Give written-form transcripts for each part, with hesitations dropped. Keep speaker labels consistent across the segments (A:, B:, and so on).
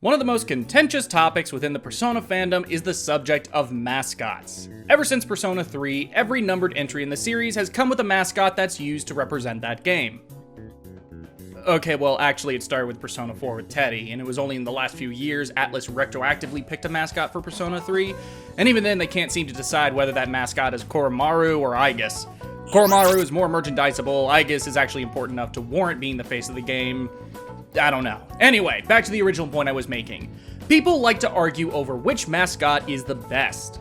A: One of the most contentious topics within the Persona fandom is the subject of mascots. Ever since Persona 3, every numbered entry in the series has come with a mascot that's used to represent that game. Okay, well, actually it started with Persona 4 with Teddy, and it was only in the last few years Atlus retroactively picked a mascot for Persona 3, and even then they can't seem to decide whether that mascot is Koromaru or Aigis. Koromaru is more merchandisable, Aigis is actually important enough to warrant being the face of the game. I don't know. Anyway, back to the original point I was making. People like to argue over which mascot is the best.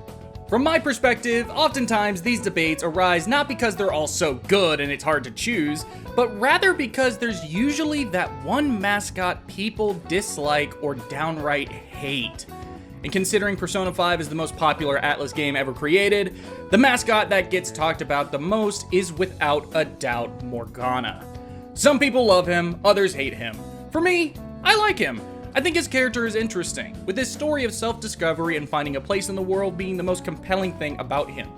A: From my perspective, oftentimes these debates arise not because they're all so good and it's hard to choose, but rather because there's usually that one mascot people dislike or downright hate. And considering Persona 5 is the most popular Atlus game ever created, the mascot that gets talked about the most is without a doubt Morgana. Some people love him, others hate him. For me, I like him. I think his character is interesting, with his story of self-discovery and finding a place in the world being the most compelling thing about him.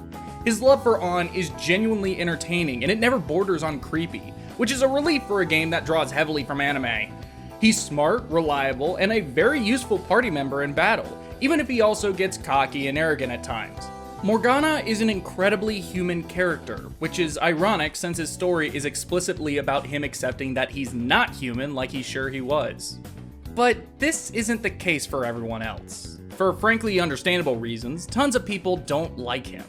A: His love for Ann is genuinely entertaining, and it never borders on creepy, which is a relief for a game that draws heavily from anime. He's smart, reliable, and a very useful party member in battle, even if he also gets cocky and arrogant at times. Morgana is an incredibly human character, which is ironic since his story is explicitly about him accepting that he's not human like he's sure he was. But this isn't the case for everyone else. For frankly understandable reasons, tons of people don't like him.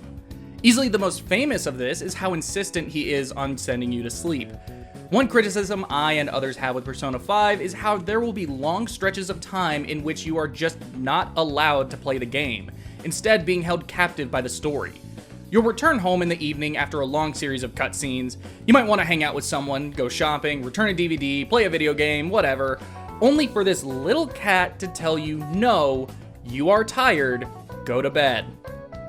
A: Easily the most famous of this is how insistent he is on sending you to sleep. One criticism I and others have with Persona 5 is how there will be long stretches of time in which you are just not allowed to play the game, instead being held captive by the story. You'll return home in the evening after a long series of cutscenes, you might want to hang out with someone, go shopping, return a DVD, play a video game, whatever, only for this little cat to tell you, no, you are tired, go to bed.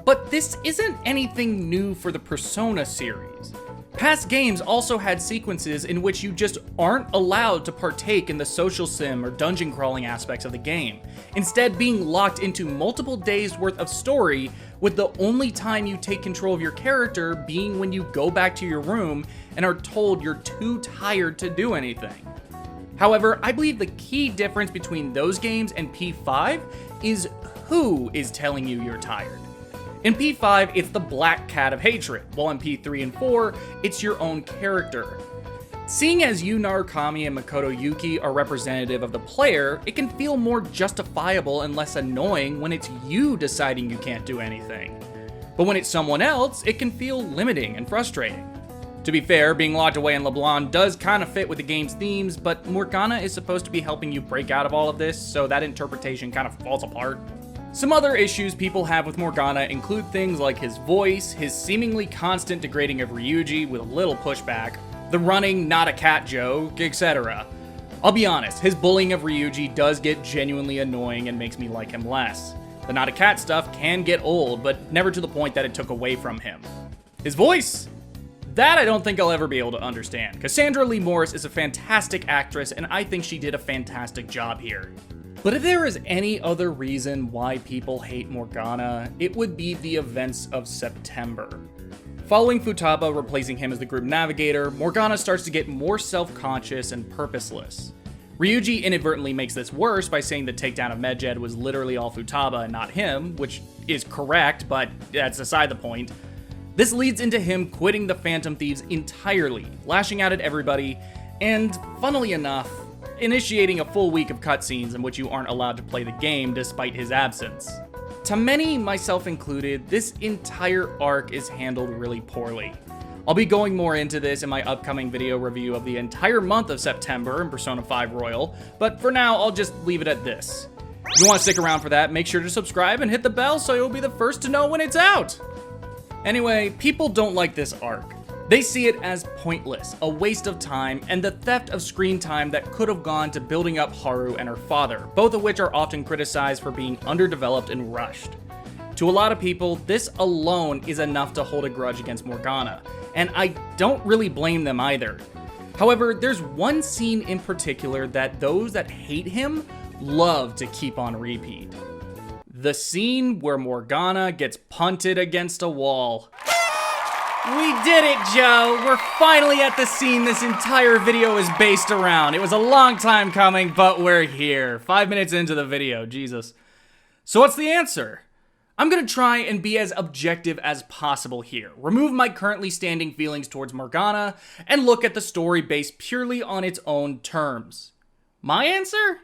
A: But this isn't anything new for the Persona series. Past games also had sequences in which you just aren't allowed to partake in the social sim or dungeon crawling aspects of the game, instead being locked into multiple days worth of story, with the only time you take control of your character being when you go back to your room and are told you're too tired to do anything. However, I believe the key difference between those games and P5 is who is telling you you're tired. In P5, it's the black cat of hatred, while in P3 and 4, it's your own character. Seeing as Yu Narukami and Makoto Yuki are representative of the player, it can feel more justifiable and less annoying when it's you deciding you can't do anything. But when it's someone else, it can feel limiting and frustrating. To be fair, being locked away in LeBlanc does kind of fit with the game's themes, but Morgana is supposed to be helping you break out of all of this, so that interpretation kind of falls apart. Some other issues people have with Morgana include things like his voice, his seemingly constant degrading of Ryuji with a little pushback, the running not a cat joke, etc. I'll be honest, his bullying of Ryuji does get genuinely annoying and makes me like him less. The not a cat stuff can get old, but never to the point that it took away from him. His voice? That I don't think I'll ever be able to understand. Cassandra Lee Morris is a fantastic actress, and I think she did a fantastic job here. But if there is any other reason why people hate Morgana, it would be the events of September. Following Futaba replacing him as the group navigator, Morgana starts to get more self-conscious and purposeless. Ryuji inadvertently makes this worse by saying the takedown of Medjed was literally all Futaba and not him, which is correct, but that's aside the point. This leads into him quitting the Phantom Thieves entirely, lashing out at everybody, and, funnily enough, initiating a full week of cutscenes in which you aren't allowed to play the game despite his absence. To many, myself included, this entire arc is handled really poorly. I'll be going more into this in my upcoming video review of the entire month of September in Persona 5 Royal, but for now, I'll just leave it at this. If you want to stick around for that, make sure to subscribe and hit the bell so you'll be the first to know when it's out! Anyway, people don't like this arc. They see it as pointless, a waste of time, and the theft of screen time that could have gone to building up Haru and her father, both of which are often criticized for being underdeveloped and rushed. To a lot of people, this alone is enough to hold a grudge against Morgana, and I don't really blame them either. However, there's one scene in particular that those that hate him love to keep on repeat. The scene where Morgana gets punted against a wall. We did it, Joe! We're finally at the scene this entire video is based around. It was a long time coming, but we're here. 5 minutes into the video, Jesus. So what's the answer? I'm gonna try and be as objective as possible here. Remove my currently standing feelings towards Morgana, and look at the story based purely on its own terms. My answer?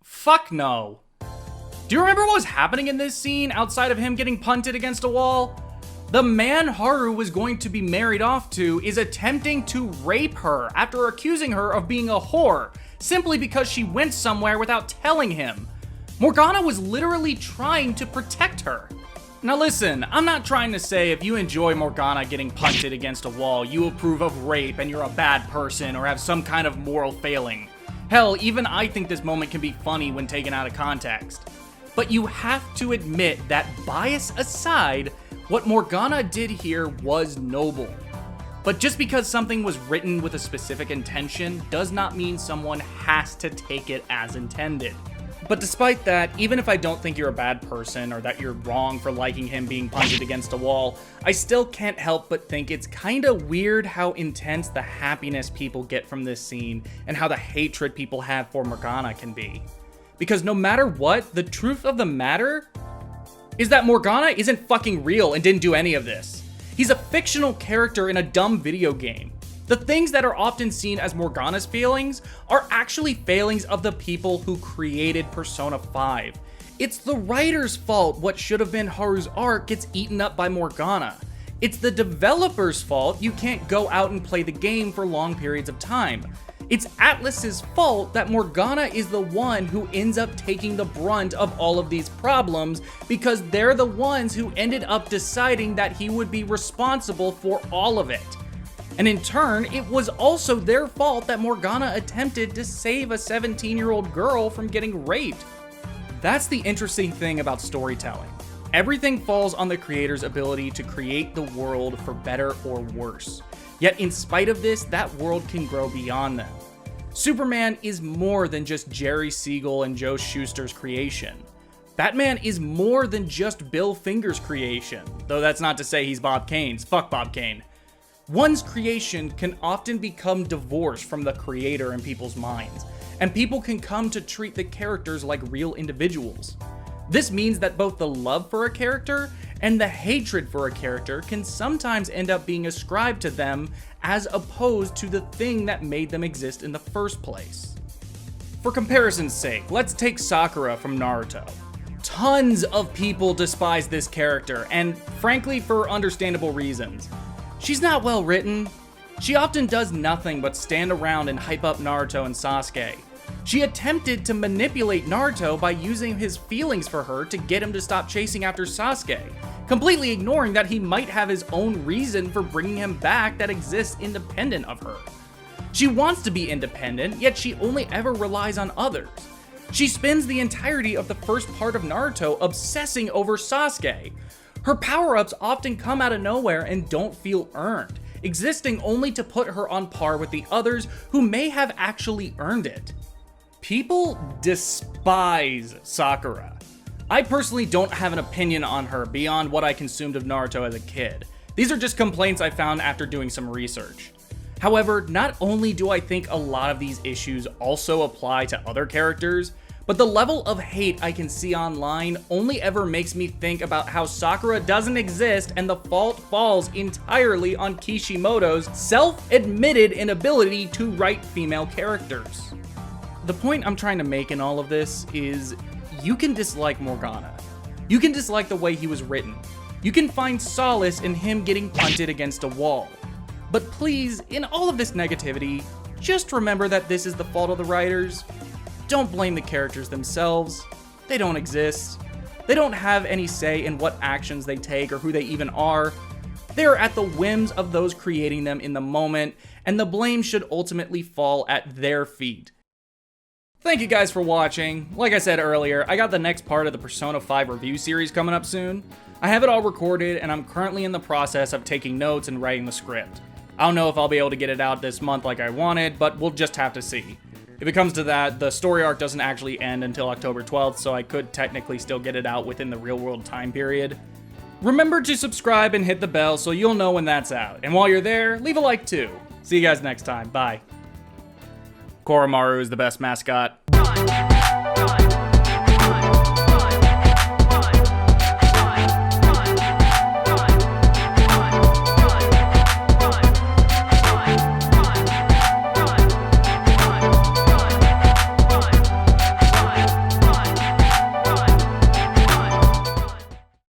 A: Fuck no. Do you remember what was happening in this scene outside of him getting punted against a wall? The man Haru was going to be married off to is attempting to rape her after accusing her of being a whore, simply because she went somewhere without telling him. Morgana was literally trying to protect her. Now listen, I'm not trying to say if you enjoy Morgana getting punted against a wall, you approve of rape and you're a bad person or have some kind of moral failing. Hell, even I think this moment can be funny when taken out of context. But you have to admit that, bias aside, what Morgana did here was noble. But just because something was written with a specific intention does not mean someone has to take it as intended. But despite that, even if I don't think you're a bad person or that you're wrong for liking him being punted against a wall, I still can't help but think it's kinda weird how intense the happiness people get from this scene and how the hatred people have for Morgana can be. Because no matter what, the truth of the matter is that Morgana isn't fucking real and didn't do any of this. He's a fictional character in a dumb video game. The things that are often seen as Morgana's failings are actually failings of the people who created Persona 5. It's the writer's fault what should have been Haru's arc gets eaten up by Morgana. It's the developer's fault you can't go out and play the game for long periods of time. It's Atlus's fault that Morgana is the one who ends up taking the brunt of all of these problems because they're the ones who ended up deciding that he would be responsible for all of it. And in turn, it was also their fault that Morgana attempted to save a 17-year-old girl from getting raped. That's the interesting thing about storytelling. Everything falls on the creator's ability to create the world for better or worse. Yet in spite of this, that world can grow beyond them. Superman is more than just Jerry Siegel and Joe Shuster's creation. Batman is more than just Bill Finger's creation, though that's not to say he's Bob Kane's. Fuck Bob Kane. One's creation can often become divorced from the creator in people's minds, and people can come to treat the characters like real individuals. This means that both the love for a character and the hatred for a character can sometimes end up being ascribed to them as opposed to the thing that made them exist in the first place. For comparison's sake, let's take Sakura from Naruto. Tons of people despise this character, and frankly for understandable reasons. She's not well written. She often does nothing but stand around and hype up Naruto and Sasuke. She attempted to manipulate Naruto by using his feelings for her to get him to stop chasing after Sasuke, completely ignoring that he might have his own reason for bringing him back that exists independent of her. She wants to be independent, yet she only ever relies on others. She spends the entirety of the first part of Naruto obsessing over Sasuke. Her power-ups often come out of nowhere and don't feel earned, existing only to put her on par with the others who may have actually earned it. People despise Sakura. I personally don't have an opinion on her beyond what I consumed of Naruto as a kid. These are just complaints I found after doing some research. However, not only do I think a lot of these issues also apply to other characters, but the level of hate I can see online only ever makes me think about how Sakura doesn't exist and the fault falls entirely on Kishimoto's self-admitted inability to write female characters. The point I'm trying to make in all of this is you can dislike Morgana. You can dislike the way he was written. You can find solace in him getting punted against a wall. But please, in all of this negativity, just remember that this is the fault of the writers. Don't blame the characters themselves. They don't exist. They don't have any say in what actions they take or who they even are. They are at the whims of those creating them in the moment, and the blame should ultimately fall at their feet. Thank you guys for watching. Like I said earlier, I got the next part of the Persona 5 review series coming up soon. I have it all recorded, and I'm currently in the process of taking notes and writing the script. I don't know if I'll be able to get it out this month like I wanted, but we'll just have to see. If it comes to that, the story arc doesn't actually end until October 12th, so I could technically still get it out within the real-world time period. Remember to subscribe and hit the bell so you'll know when that's out. And while you're there, leave a like too. See you guys next time. Bye. Koromaru is the best mascot.